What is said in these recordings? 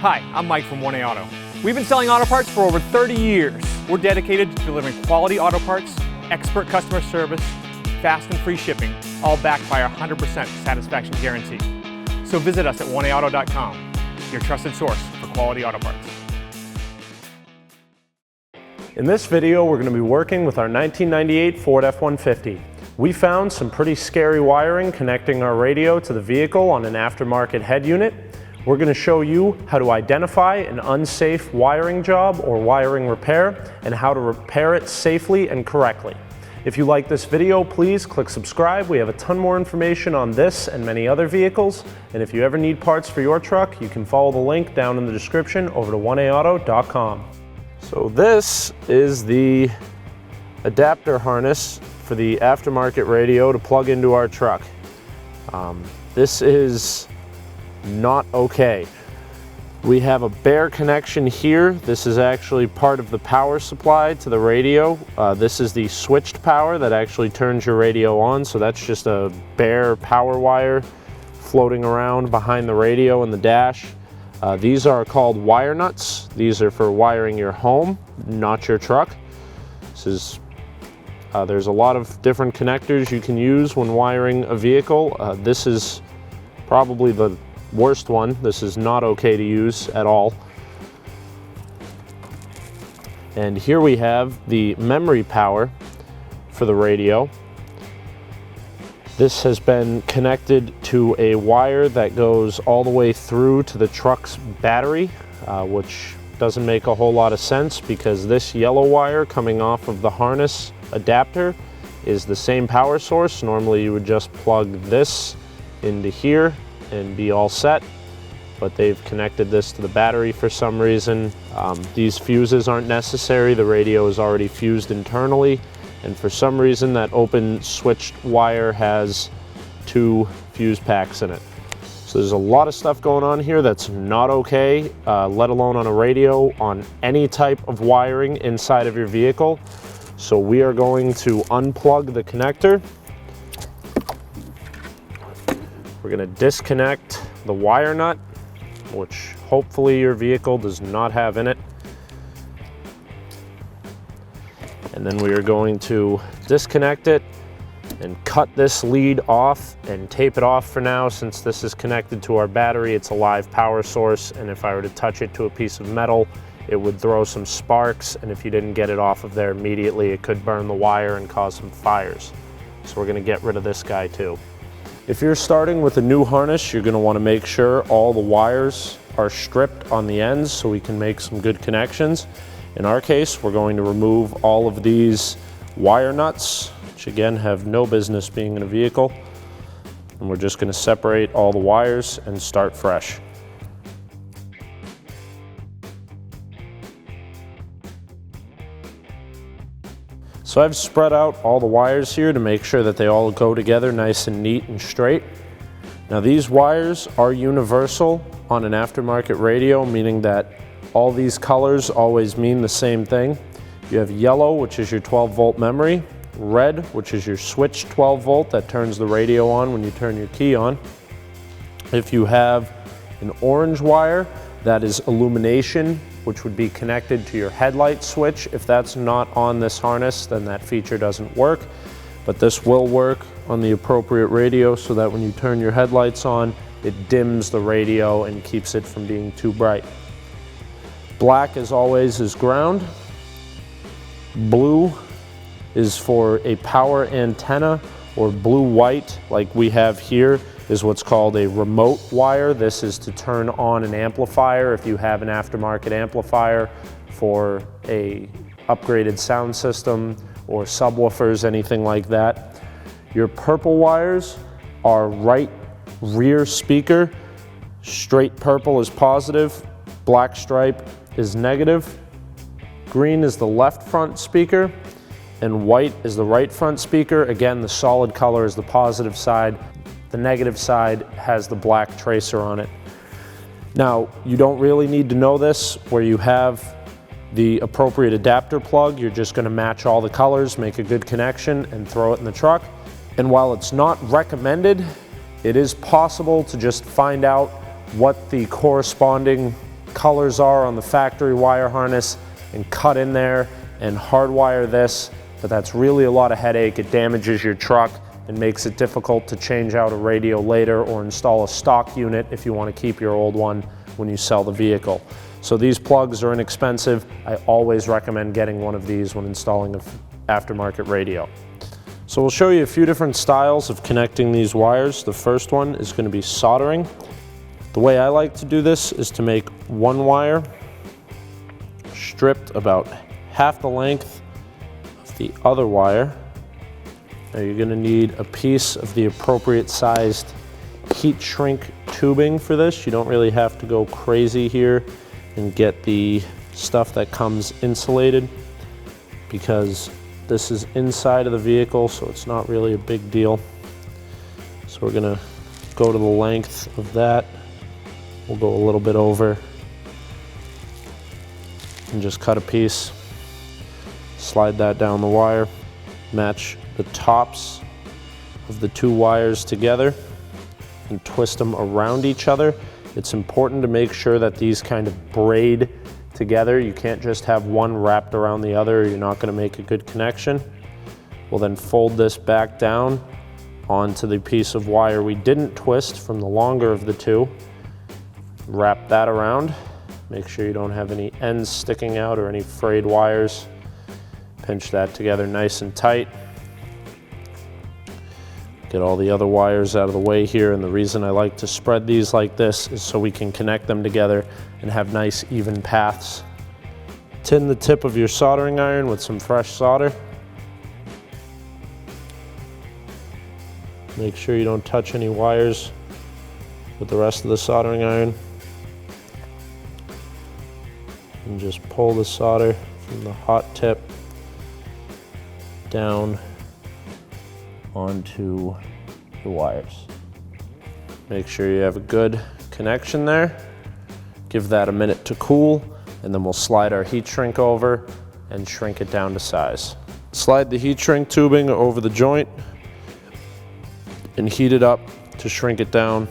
Hi, I'm Mike from 1A Auto. We've been selling auto parts for over 30 years. We're dedicated to delivering quality auto parts, expert customer service, fast and free shipping, all backed by our 100% satisfaction guarantee. So visit us at 1aauto.com, your trusted source for quality auto parts. In this video, we're going to be working with our 1998 Ford F-150. We found some pretty scary wiring connecting our radio to the vehicle on an aftermarket head unit. We're going to show you how to identify an unsafe wiring job or wiring repair and how to repair it safely and correctly. If you like this video, please click subscribe. We have a ton more information on this and many other vehicles. And if you ever need parts for your truck, you can follow the link down in the description over to 1aauto.com. So this is the adapter harness for the aftermarket radio to plug into our truck. This is not okay. We have a bare connection here. This is actually part of the power supply to the radio. This is the switched power that actually turns your radio on, so that's just a bare power wire floating around behind the radio and the dash. These are called wire nuts. These are for wiring your home, not your truck. There's a lot of different connectors you can use when wiring a vehicle. This is probably the worst one. This is not okay to use at all. And here we have the memory power for the radio. This has been connected to a wire that goes all the way through to the truck's battery, which doesn't make a whole lot of sense because this yellow wire coming off of the harness adapter is the same power source. Normally you would just plug this into here and be all set, but they've connected this to the battery for some reason. These fuses aren't necessary. The radio is already fused internally, and for some reason that open switched wire has 2 fuse packs in it. So there's a lot of stuff going on here that's not okay, let alone on a radio, on any type of wiring inside of your vehicle. So we are going to unplug the connector. We're going to disconnect the wire nut, which hopefully your vehicle does not have in it. And then we are going to disconnect it and cut this lead off and tape it off for now. Since this is connected to our battery, it's a live power source, and if I were to touch it to a piece of metal, it would throw some sparks, and if you didn't get it off of there immediately, it could burn the wire and cause some fires. So we're going to get rid of this guy too. If you're starting with a new harness, you're going to want to make sure all the wires are stripped on the ends so we can make some good connections. In our case, we're going to remove all of these wire nuts, which again have no business being in a vehicle. And we're just going to separate all the wires and start fresh. So I've spread out all the wires here to make sure that they all go together nice and neat and straight. Now these wires are universal on an aftermarket radio, meaning that all these colors always mean the same thing. You have yellow, which is your 12-volt memory, red, which is your switch 12-volt that turns the radio on when you turn your key on. If you have an orange wire, that is illumination, which would be connected to your headlight switch. If that's not on this harness, then that feature doesn't work. But this will work on the appropriate radio so that when you turn your headlights on, it dims the radio and keeps it from being too bright. Black, as always, is ground. Blue is for a power antenna, or blue-white, like we have here, is what's called a remote wire. This is to turn on an amplifier if you have an aftermarket amplifier for a upgraded sound system or subwoofers, anything like that. Your purple wires are right rear speaker. Straight purple is positive, black stripe is negative. Green is the left front speaker, and white is the right front speaker. Again, the solid color is the positive side. The negative side has the black tracer on it. Now, you don't really need to know this. Where you have the appropriate adapter plug, you're just going to match all the colors, make a good connection, and throw it in the truck. And while it's not recommended, it is possible to just find out what the corresponding colors are on the factory wire harness and cut in there and hardwire this, but that's really a lot of headache. It damages your truck and makes it difficult to change out a radio later or install a stock unit if you want to keep your old one when you sell the vehicle. So these plugs are inexpensive. I always recommend getting one of these when installing an aftermarket radio. So we'll show you a few different styles of connecting these wires. The first one is going to be soldering. The way I like to do this is to make one wire stripped about half the length of the other wire. Now you're going to need a piece of the appropriate sized heat shrink tubing for this. You don't really have to go crazy here and get the stuff that comes insulated, because this is inside of the vehicle, so it's not really a big deal. So we're going to go to the length of that. We'll go a little bit over and just cut a piece, slide that down the wire, match the tops of the two wires together and twist them around each other. It's important to make sure that these kind of braid together. You can't just have one wrapped around the other, or you're not going to make a good connection. We'll then fold this back down onto the piece of wire we didn't twist from the longer of the two. Wrap that around. Make sure you don't have any ends sticking out or any frayed wires. Pinch that together nice and tight. Get all the other wires out of the way here, and the reason I like to spread these like this is so we can connect them together and have nice even paths. Tin the tip of your soldering iron with some fresh solder. Make sure you don't touch any wires with the rest of the soldering iron. And just pull the solder from the hot tip down onto the wires. Make sure you have a good connection there. Give that a minute to cool, and then we'll slide our heat shrink over and shrink it down to size. Slide the heat shrink tubing over the joint and heat it up to shrink it down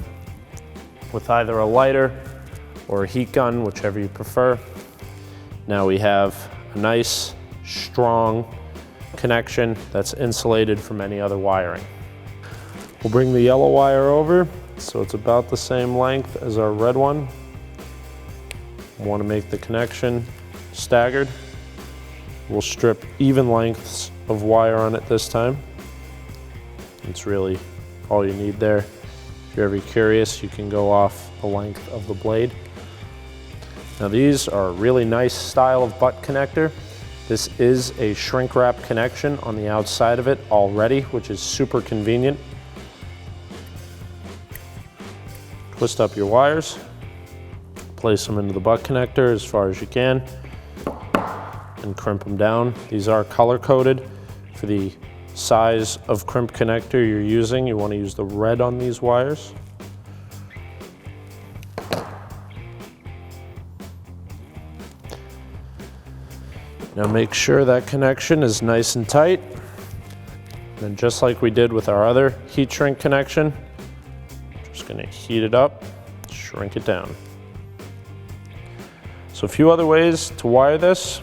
with either a lighter or a heat gun, whichever you prefer. Now we have a nice, strong connection that's insulated from any other wiring. We'll bring the yellow wire over so it's about the same length as our red one. We want to make the connection staggered. We'll strip even lengths of wire on it this time. It's really all you need there. If you're ever curious, you can go off the length of the blade. Now these are a really nice style of butt connector. This is a shrink wrap connection on the outside of it already, which is super convenient. Twist up your wires, place them into the butt connector as far as you can, and crimp them down. These are color coded for the size of crimp connector you're using. You want to use the red on these wires. Now make sure that connection is nice and tight. And just like we did with our other heat shrink connection, just going to heat it up, shrink it down. So a few other ways to wire this,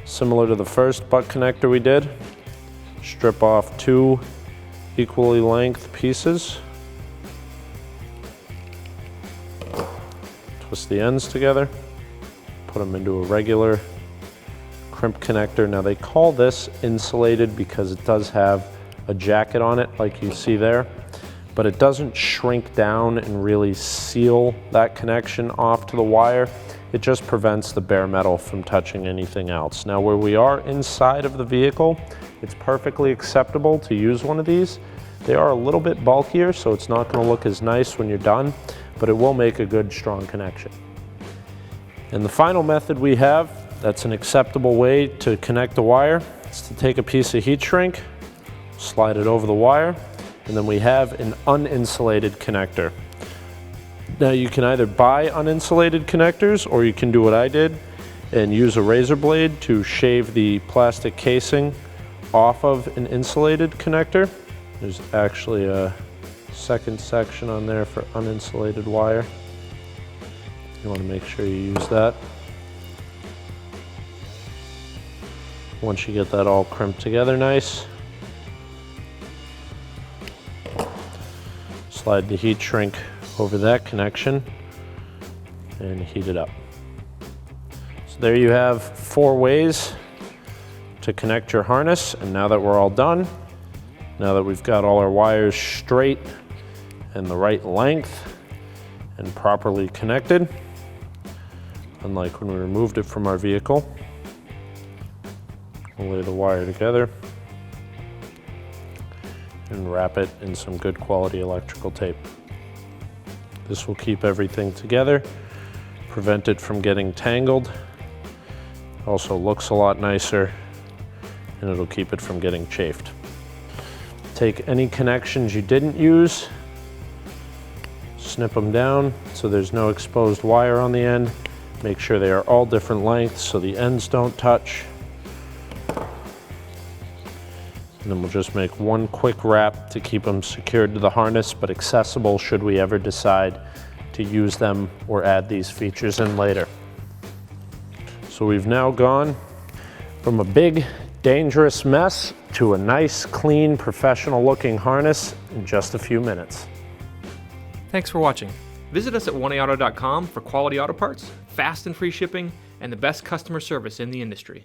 similar to the first butt connector we did. Strip off two equally length pieces. Twist the ends together, put them into a regular crimp connector. Now they call this insulated because it does have a jacket on it like you see there, but it doesn't shrink down and really seal that connection off to the wire. It just prevents the bare metal from touching anything else. Now where we are inside of the vehicle, it's perfectly acceptable to use one of these. They are a little bit bulkier, so it's not going to look as nice when you're done, but it will make a good strong connection. And the final method we have that's an acceptable way to connect the wire is to take a piece of heat shrink, slide it over the wire, and then we have an uninsulated connector. Now you can either buy uninsulated connectors, or you can do what I did and use a razor blade to shave the plastic casing off of an insulated connector. There's actually a second section on there for uninsulated wire. You want to make sure you use that. Once you get that all crimped together nice, slide the heat shrink over that connection and heat it up. So there you have 4 ways to connect your harness. And now that we're all done, now that we've got all our wires straight and the right length and properly connected, unlike when we removed it from our vehicle, we'll lay the wire together and wrap it in some good quality electrical tape. This will keep everything together, prevent it from getting tangled. Also looks a lot nicer, and it'll keep it from getting chafed. Take any connections you didn't use, snip them down so there's no exposed wire on the end. Make sure they are all different lengths so the ends don't touch. And then we'll just make one quick wrap to keep them secured to the harness, but accessible should we ever decide to use them or add these features in later. So we've now gone from a big, dangerous mess to a nice, clean, professional looking harness in just a few minutes. Thanks for watching. Visit us at oneauto.com for quality auto parts, fast and free shipping, and the best customer service in the industry.